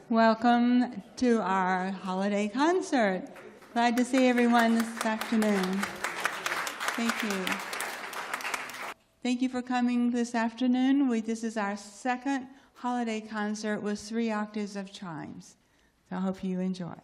Welcome to our holiday concert. Glad to see everyone this afternoon. Thank you. Thank you for coming this afternoon. This is our second holiday concert with 3 octaves of chimes. So I hope you enjoy.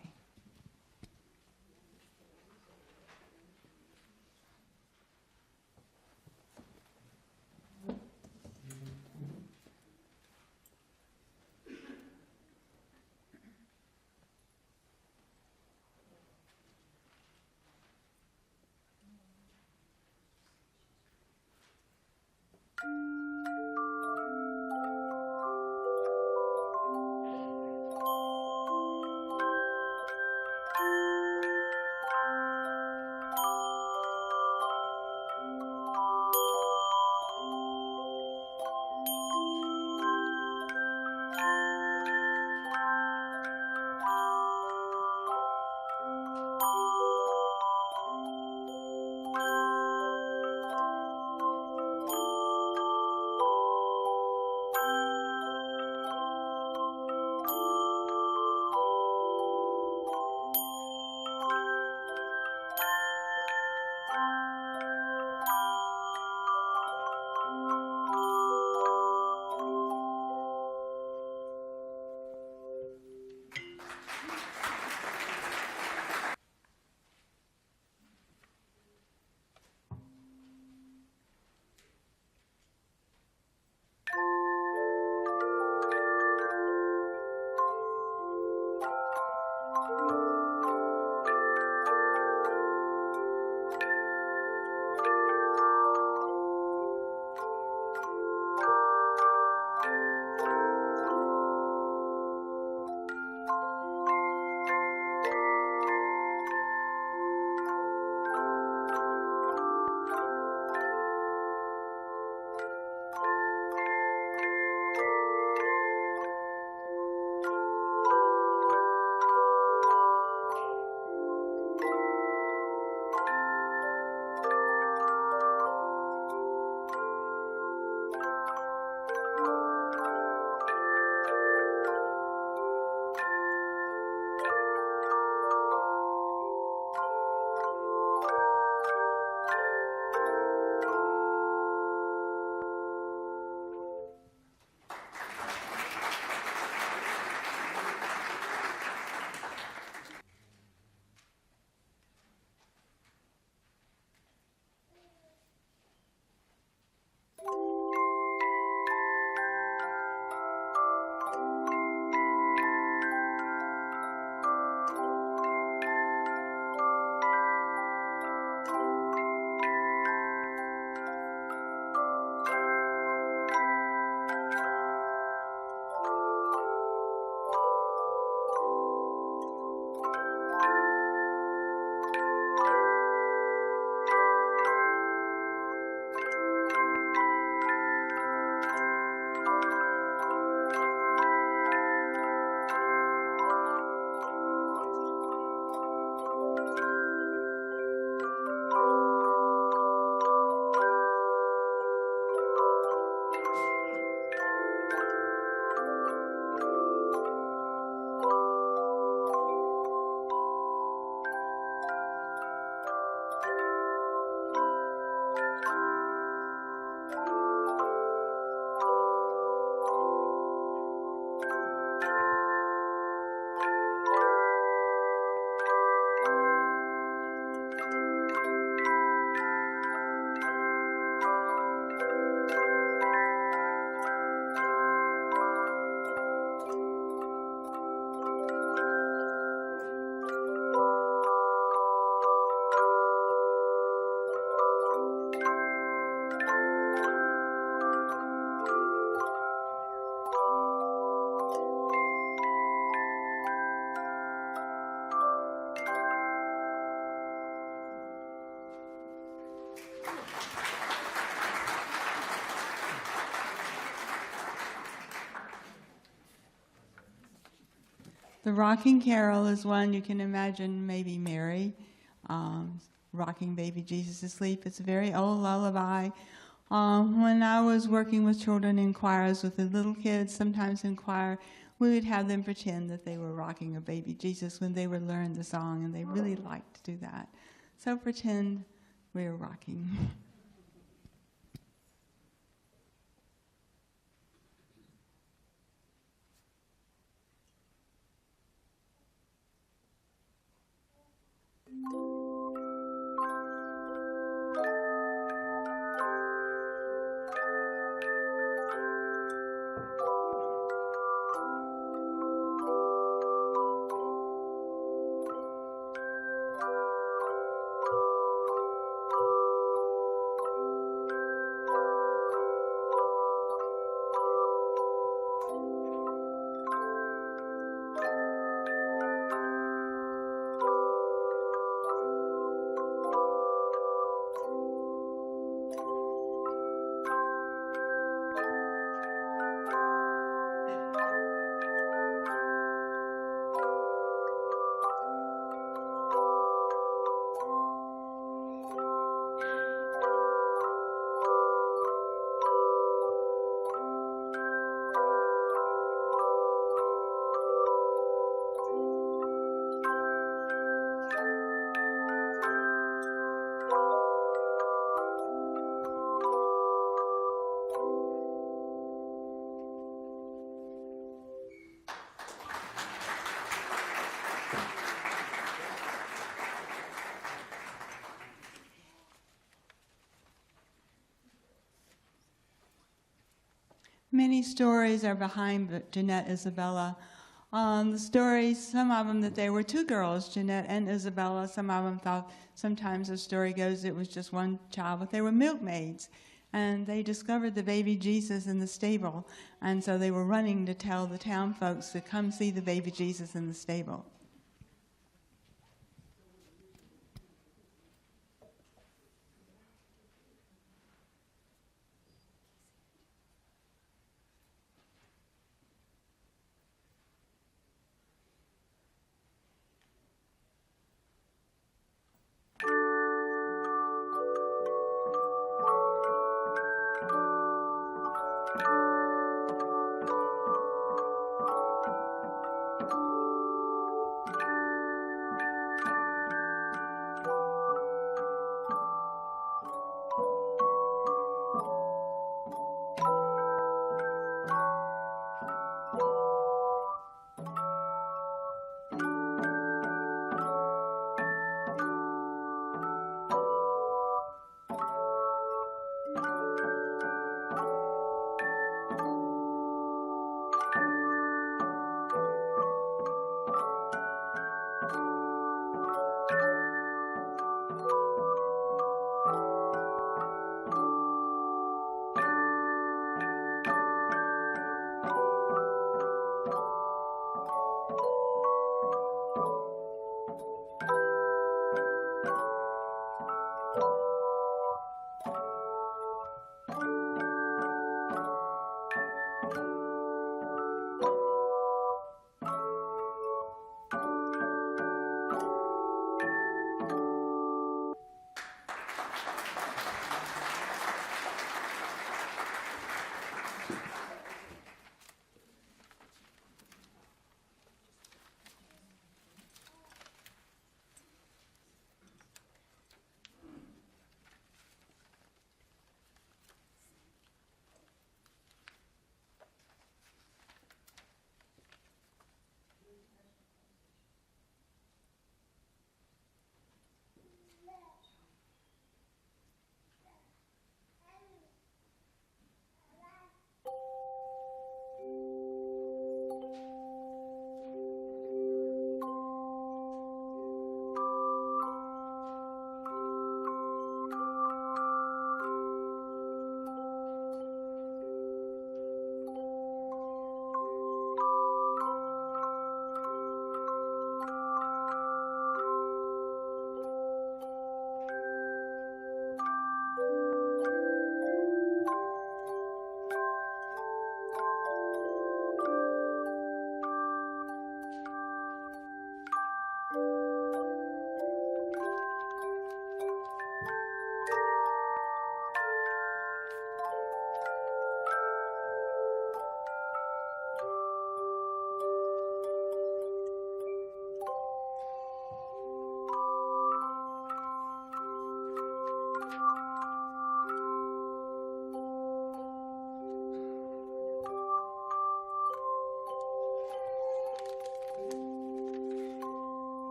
The rocking carol is one you can imagine maybe Mary rocking baby Jesus to sleep. It's a very old lullaby. When I was working with children in choirs with the little kids, sometimes in choir, we would have them pretend that they were rocking a baby Jesus when they would learn the song, and they really liked to do that. So pretend we were rocking. Many stories are behind Jeanette Isabella. The stories, some of them that they were two girls, Jeanette and Isabella. Some of them thought, sometimes the story goes it was just one child, but they were milkmaids. And they discovered the baby Jesus in the stable. And so they were running to tell the town folks to come see the baby Jesus in the stable.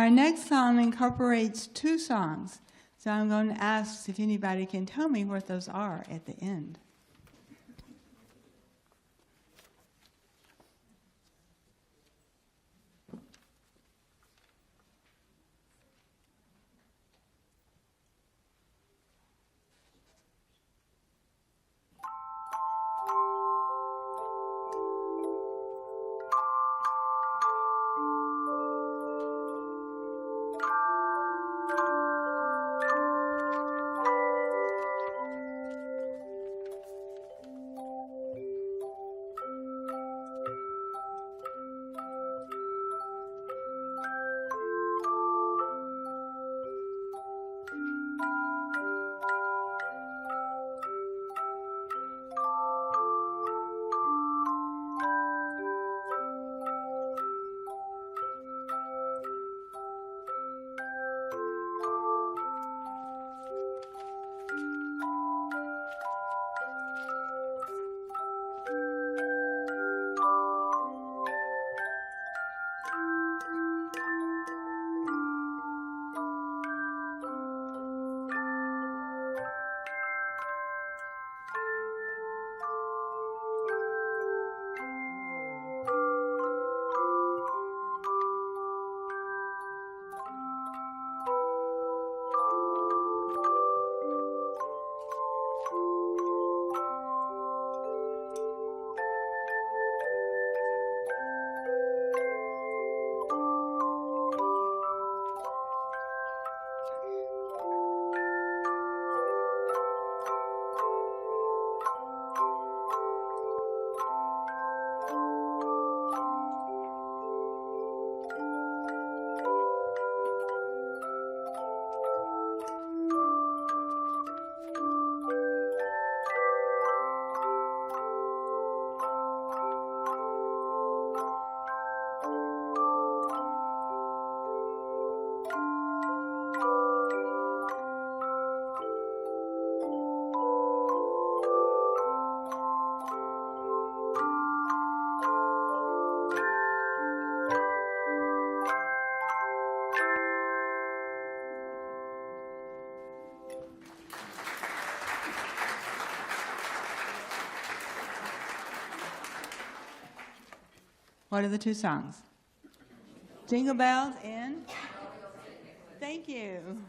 Our next song incorporates two songs, so I'm going to ask if anybody can tell me what those are at the end. What are the two songs? Jingle Bells and? Thank you.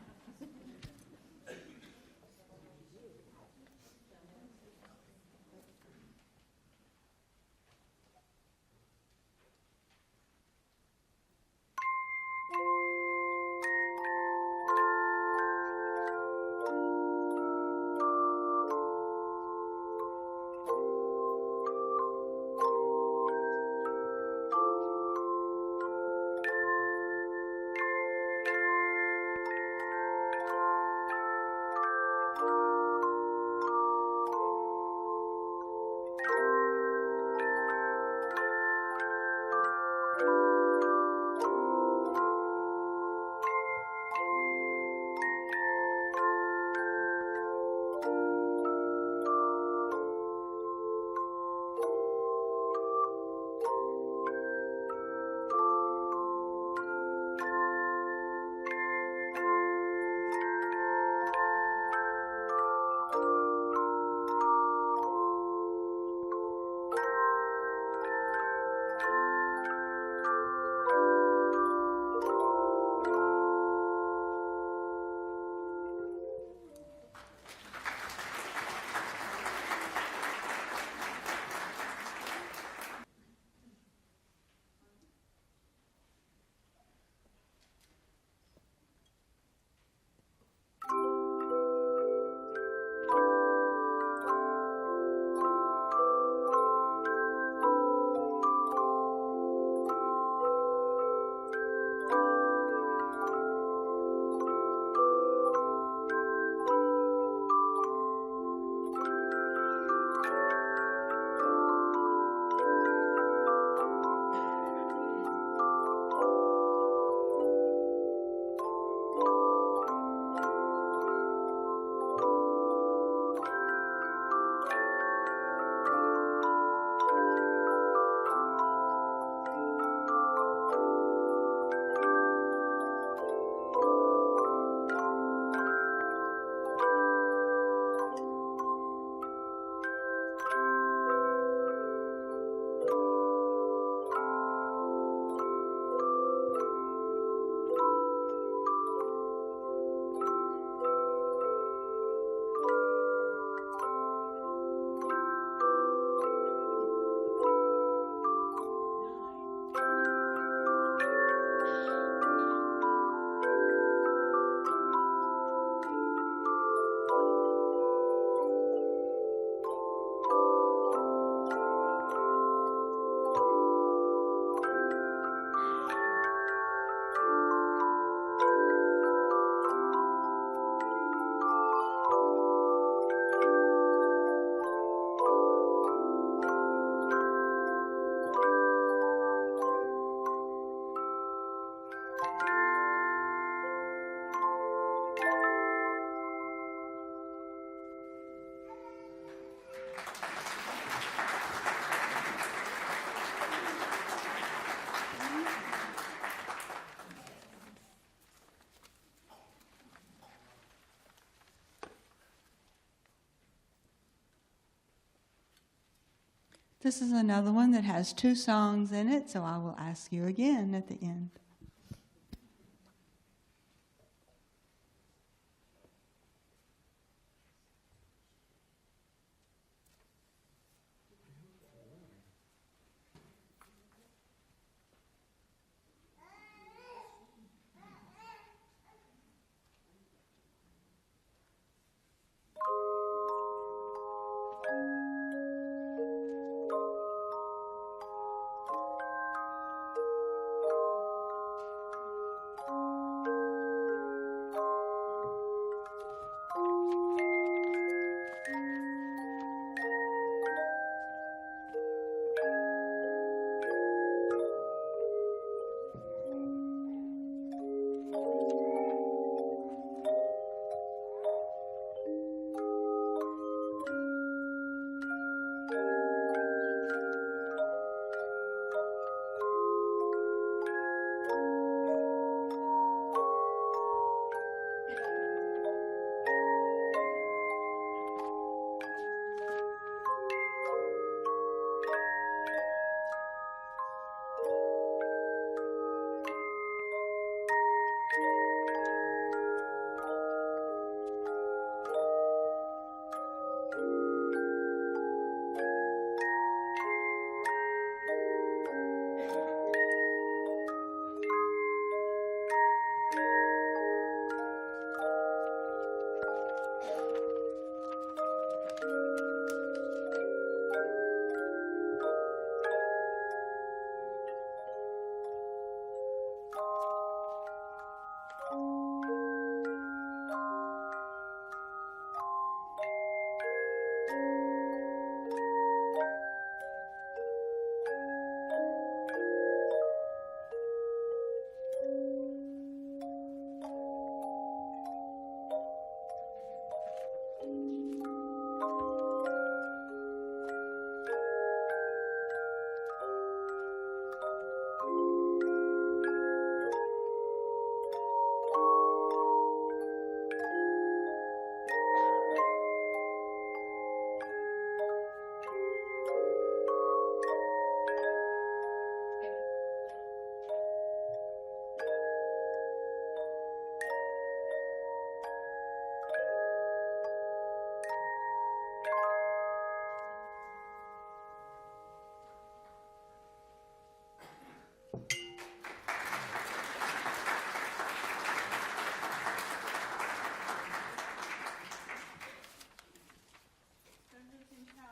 This is another one that has 2 songs in it, so I will ask you again at the end.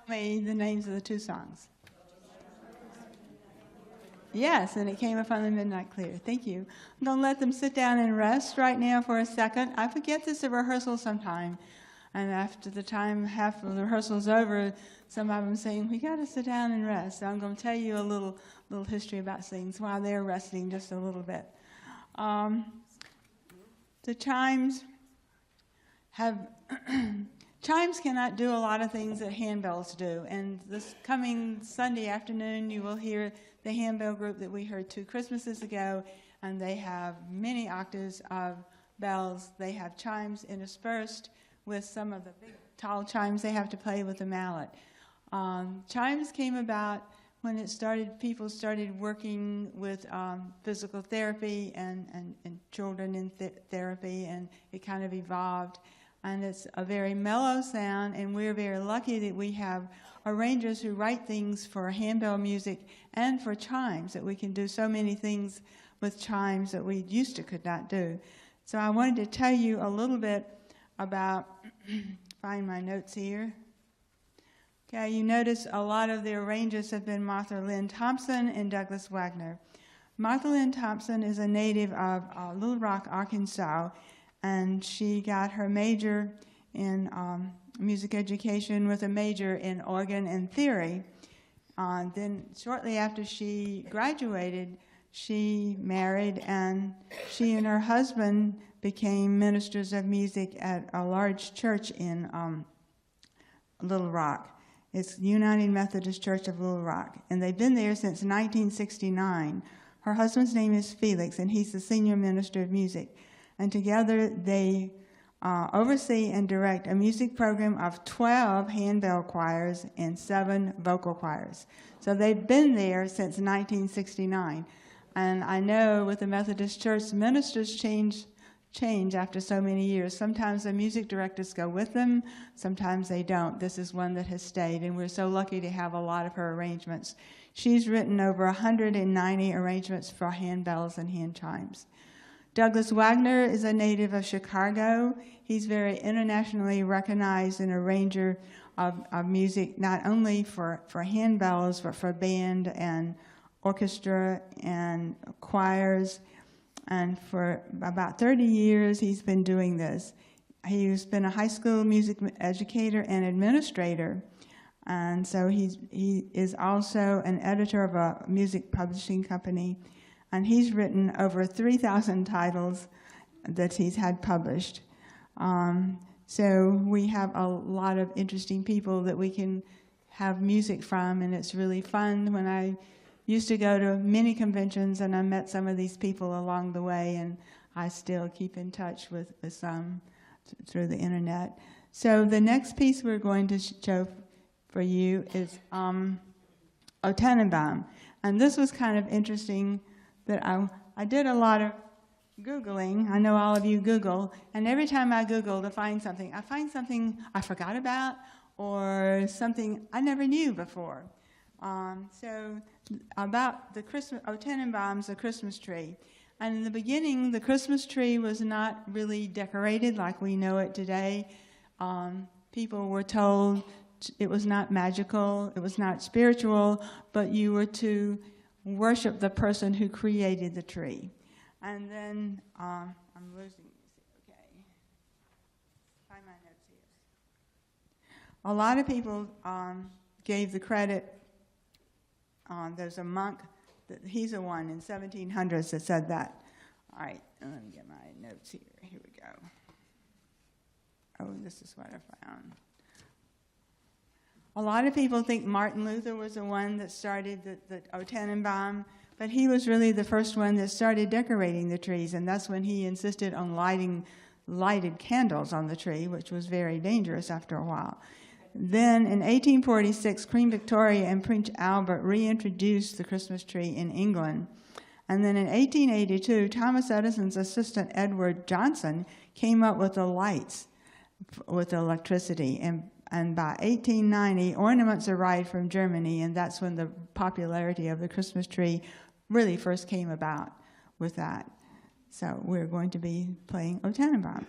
Me the names of the 2 songs. Yes, and it came up on the Midnight Clear. Thank you. I'm going to let them sit down and rest right now for a second. I forget this at rehearsal sometime, and after the time half of the rehearsal's over, some of them saying, we got to sit down and rest. So I'm going to tell you a little history about things while they're resting just a little bit. The chimes have... Chimes cannot do a lot of things that handbells do, and this coming Sunday afternoon you will hear the handbell group that we heard 2 Christmases ago, and they have many octaves of bells. They have chimes interspersed with some of the big tall chimes they have to play with the mallet. Chimes came about when people started working with physical therapy and children in therapy, and it kind of evolved. And it's a very mellow sound, and we're very lucky that we have arrangers who write things for handbell music and for chimes, that we can do so many things with chimes that we used to could not do. So I wanted to tell you a little bit about, find my notes here. Okay, you notice a lot of the arrangers have been Martha Lynn Thompson and Douglas Wagner. Martha Lynn Thompson is a native of Little Rock, Arkansas, and she got her major in music education with a major in organ and theory. Then shortly after she graduated, she married, and she and her husband became ministers of music at a large church in Little Rock. It's United Methodist Church of Little Rock, and they've been there since 1969. Her husband's name is Felix, and he's the senior minister of music. And together they oversee and direct a music program of 12 handbell choirs and 7 vocal choirs. So they've been there since 1969. And I know with the Methodist Church, ministers change after so many years. Sometimes the music directors go with them, sometimes they don't. This is one that has stayed, and we're so lucky to have a lot of her arrangements. She's written over 190 arrangements for handbells and hand chimes. Douglas Wagner is a native of Chicago. He's very internationally recognized an arranger of music, not only for handbells, but for band and orchestra and choirs. And for about 30 years, he's been doing this. He's been a high school music educator and administrator. And so he is also an editor of a music publishing company. And he's written over 3,000 titles that he's had published. So we have a lot of interesting people that we can have music from, and it's really fun. When I used to go to many conventions, and I met some of these people along the way, and I still keep in touch with some through the internet. So the next piece we're going to show for you is O Tannenbaum. And this was kind of interesting that I did a lot of Googling. I know all of you Google, and every time I Google to find something I forgot about or something I never knew before. So about the Christmas, O Tannenbaum's a Christmas tree. And in the beginning, the Christmas tree was not really decorated like we know it today. People were told it was not magical, it was not spiritual, but you were to worship the person who created the tree. And then, I'm losing this, okay. Find my notes here. A lot of people gave the credit. There's a monk, he's the one in 1700s that said that. All right, let me get my notes here. Here we go. Oh, this is what I found. A lot of people think Martin Luther was the one that started the O Tannenbaum, but he was really the first one that started decorating the trees, and that's when he insisted on lighted candles on the tree, which was very dangerous after a while. Then in 1846, Queen Victoria and Prince Albert reintroduced the Christmas tree in England. And then in 1882, Thomas Edison's assistant Edward Johnson came up with the lights with electricity. And by 1890, ornaments arrived from Germany, and that's when the popularity of the Christmas tree really first came about with that. So we're going to be playing O Tannenbaum.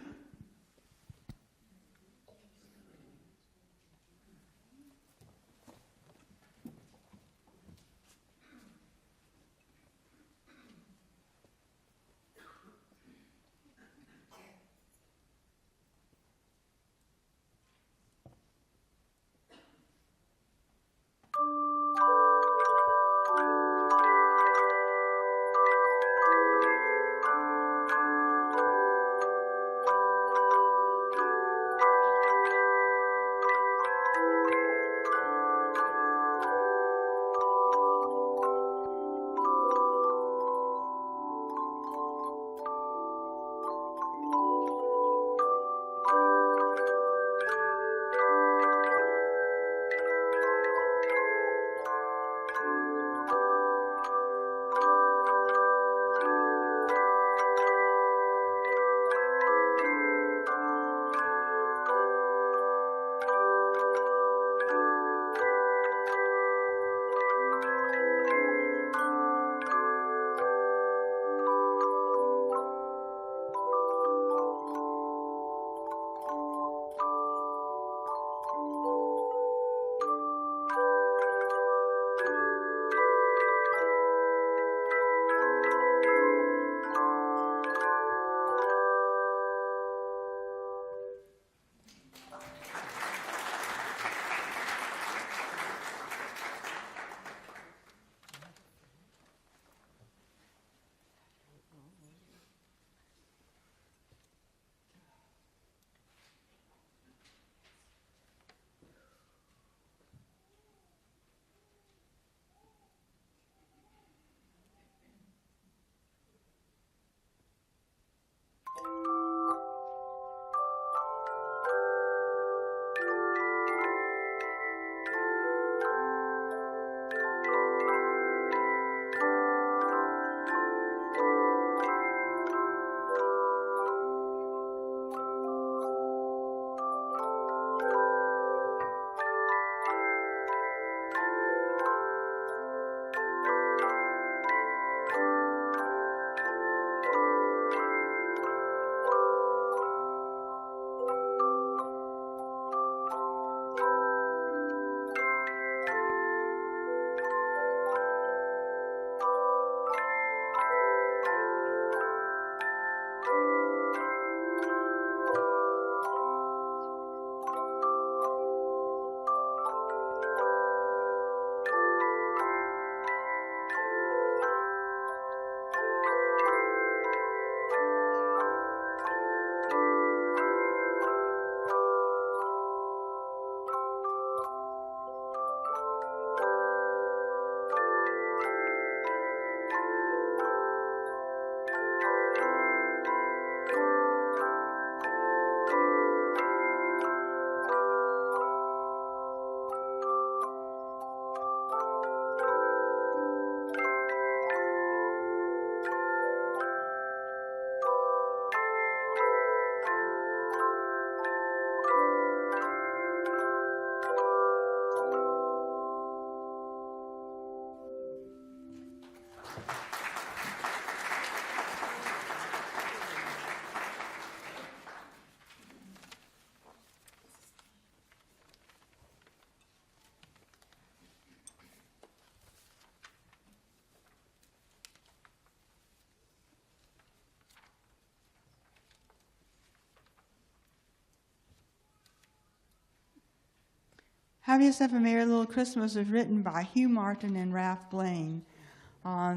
Have Yourself a Merry Little Christmas was written by Hugh Martin and Ralph Blaine.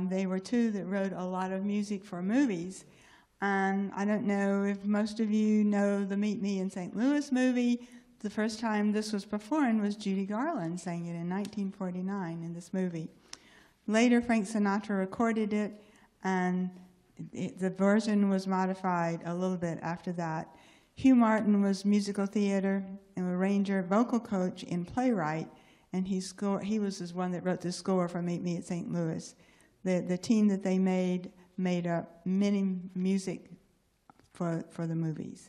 They were two that wrote a lot of music for movies. And I don't know if most of you know the Meet Me in St. Louis movie. The first time this was performed was Judy Garland sang it in 1949 in this movie. Later, Frank Sinatra recorded it, and the version was modified a little bit after that. Hugh Martin was musical theater and arranger, vocal coach, and playwright, and he was the one that wrote the score for Meet Me at St. Louis. The team that they made up many music for the movies.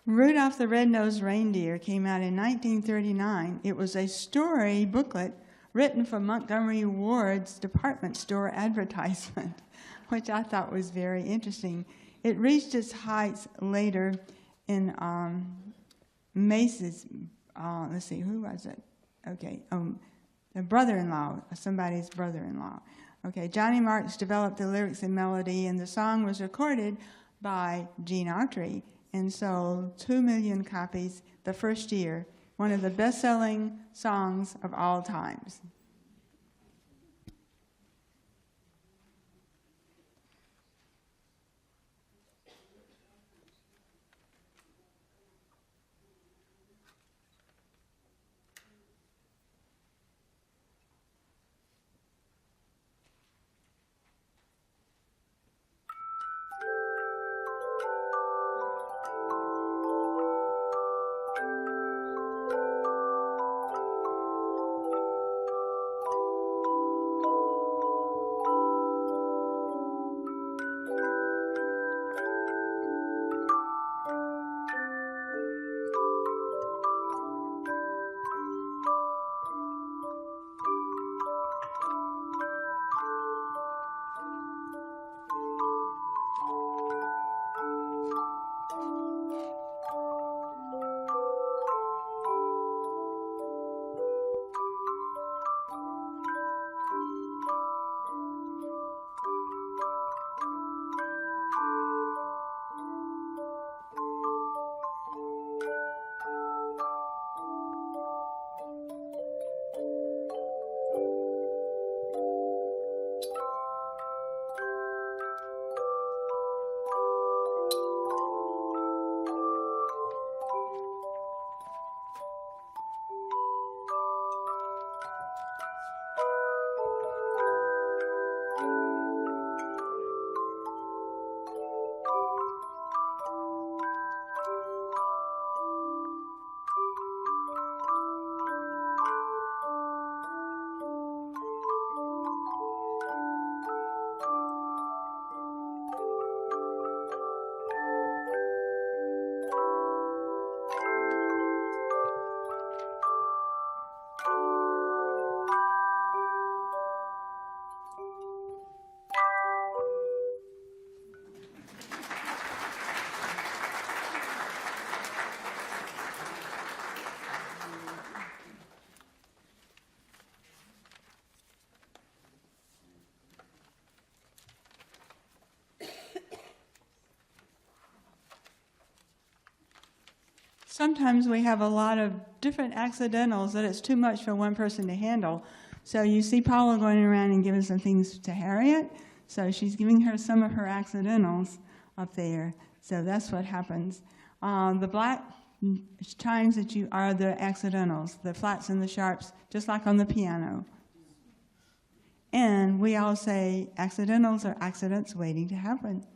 Rudolph the Red-Nosed Reindeer came out in 1939. It was a story booklet written for Montgomery Ward's department store advertisement, which I thought was very interesting. It reached its heights later in Mace's, let's see, who was it? Okay, the brother-in-law, somebody's brother-in-law. Okay, Johnny Marks developed the lyrics and melody, and the song was recorded by Gene Autry and sold 2 million copies the first year, one of the best-selling songs of all times. sometimes we have a lot of different accidentals that it's too much for one person to handle. So you see Paula going around and giving some things to Harriet. So she's giving her some of her accidentals up there. So that's what happens. The black chimes that you are the accidentals, the flats and the sharps, just like on the piano. And we all say accidentals are accidents waiting to happen.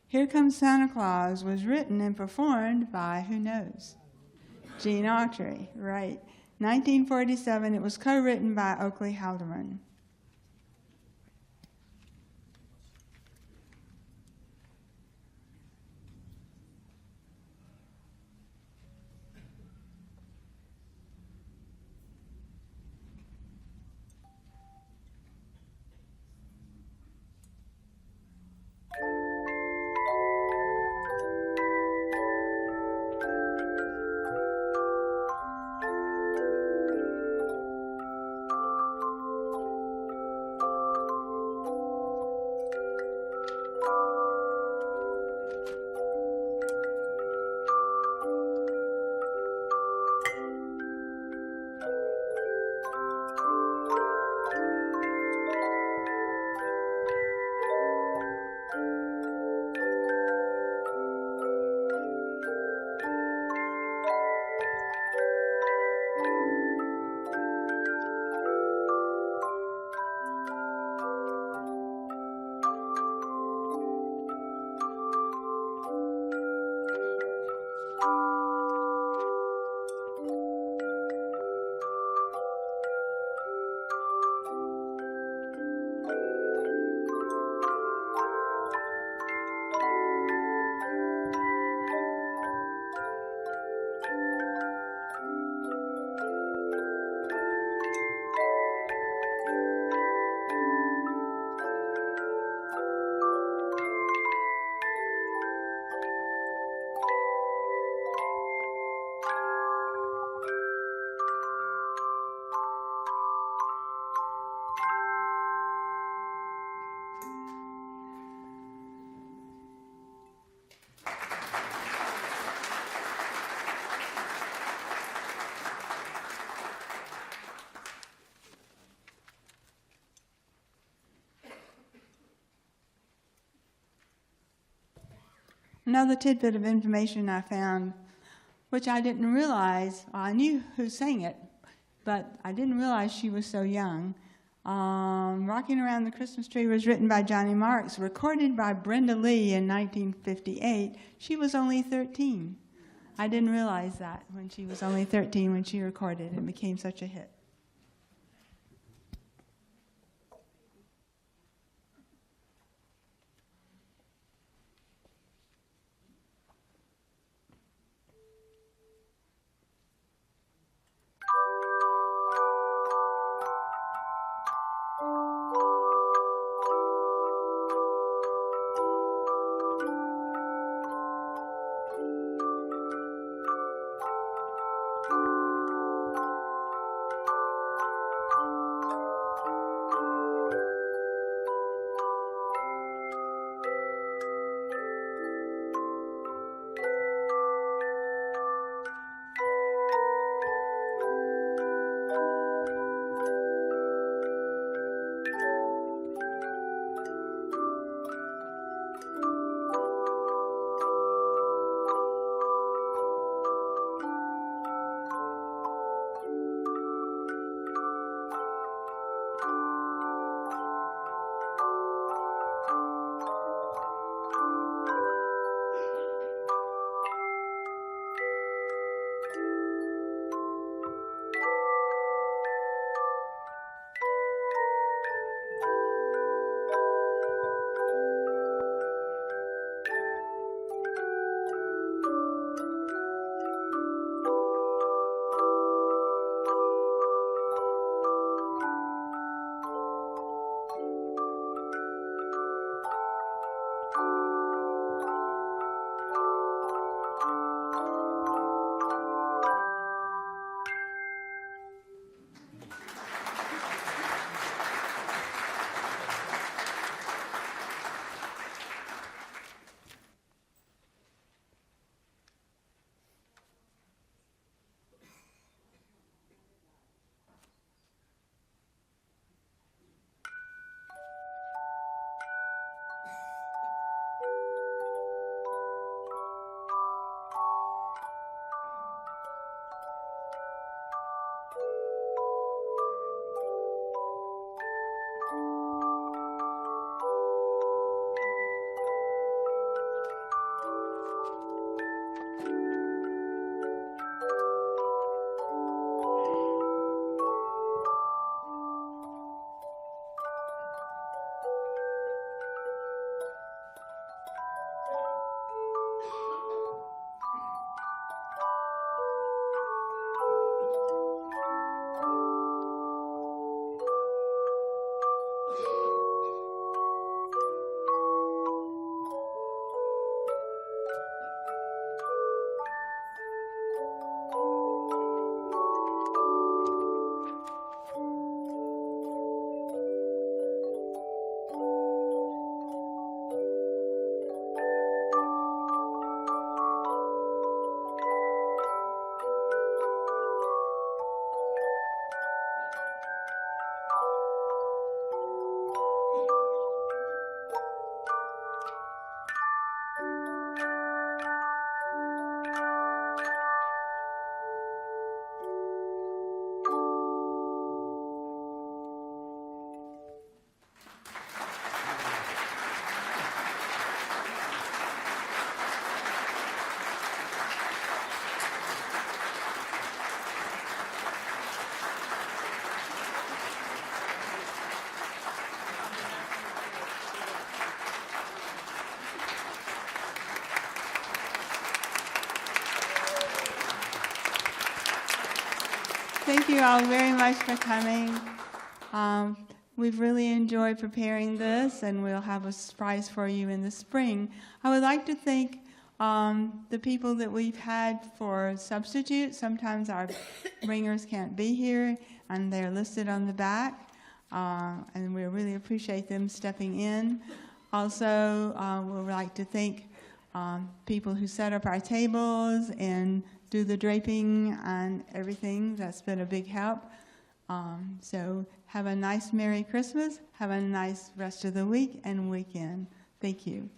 Here Comes Santa Claus was written and performed by, who knows? Gene Autry, right. 1947, it was co-written by Oakley Haldeman. Another tidbit of information I found, which I didn't realize, I knew who sang it, but I didn't realize she was so young. Rocking Around the Christmas Tree was written by Johnny Marks, recorded by Brenda Lee in 1958. She was only 13. I didn't realize that when she was only 13 when she recorded it. It became such a hit. Thank you all very much for coming. We've really enjoyed preparing this, and we'll have a surprise for you in the spring. I would like to thank the people that we've had for substitutes. Sometimes our ringers can't be here, and they're listed on the back, and we really appreciate them stepping in. Also, we'd like to thank people who set up our tables and do the draping and everything. That's been a big help. So have a nice Merry Christmas. Have a nice rest of the week and weekend. Thank you.